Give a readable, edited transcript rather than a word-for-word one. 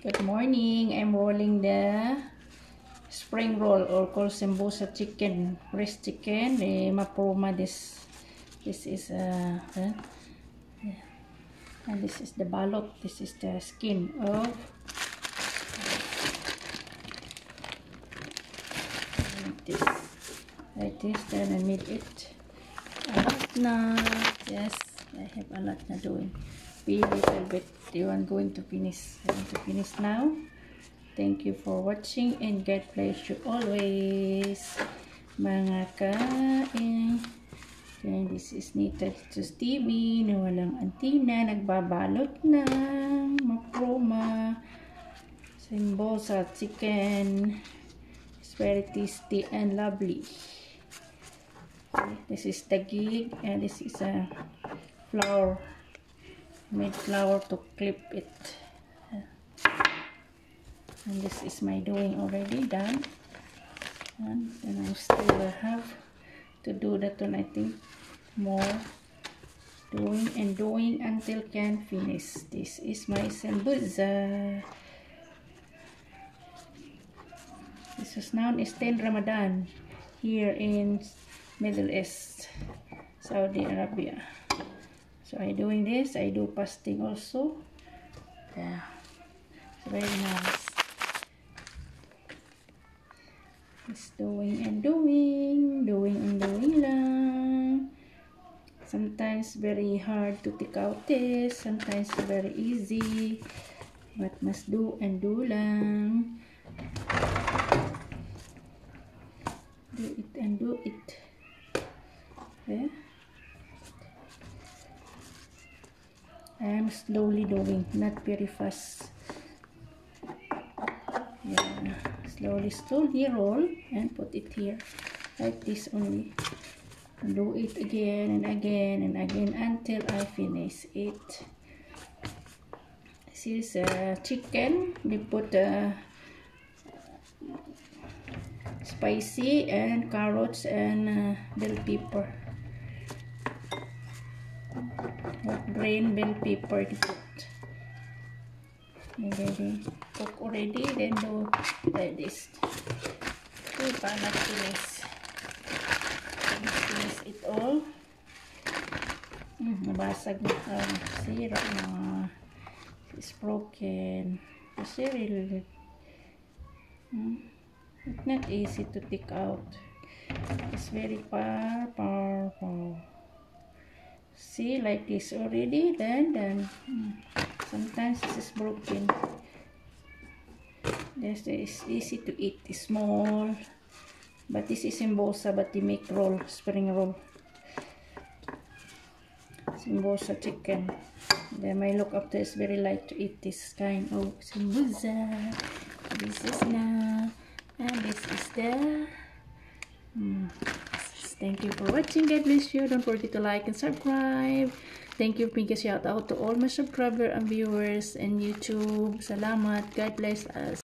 Good morning. I'm rolling the spring roll or called sambosa chicken, breast chicken. The maproma. This is and this is the balot. This is the skin of this. Like this. Then I made it a lot na. Yes, I have a lot na doing. Be a little bit. You are going to finish. I'm going to finish now. Thank you for watching and God bless you always, mga kain. And this is Nita Titus TV na walang antina, nagbabalot ng maproma, sambosa chicken. It's very tasty and lovely. Okay, this is the gig and this is a flour. Made flour to clip it. And this is my doing already done. And then I still have to do that one, I think, more. Doing and doing until can finish. This is my sambosa. This is known as 10 Ramadan here in Middle East, Saudi Arabia. So I doing this. I do fasting also. Yeah, it's very nice. It's doing and doing lang. Sometimes very hard to take out this. Sometimes very easy. But must do and do lang. Do it and do it. Yeah. I am slowly doing, not very fast. Yeah, slowly roll and put it here like this only. Do it again and again and again until I finish it. This is chicken. We put spicy and carrots and bell pepper. Green bell pepper to put. Already cook already, then do like this. Okay, para finish it all. Nabasag na sira na. It's broken. Kasi really it's not easy to take out. It's very far. See, like this already, then sometimes this is broken. This is easy to eat. It's small, but this is sambosa, but they make roll, spring roll. Sambosa chicken. Then my look after is very light to eat this kind of sambosa. This is na, and this is the. Thank you for watching. God bless you. Don't forget to like and subscribe. Thank you. Big shout out to all my subscribers and viewers and YouTube. Salamat. God bless us.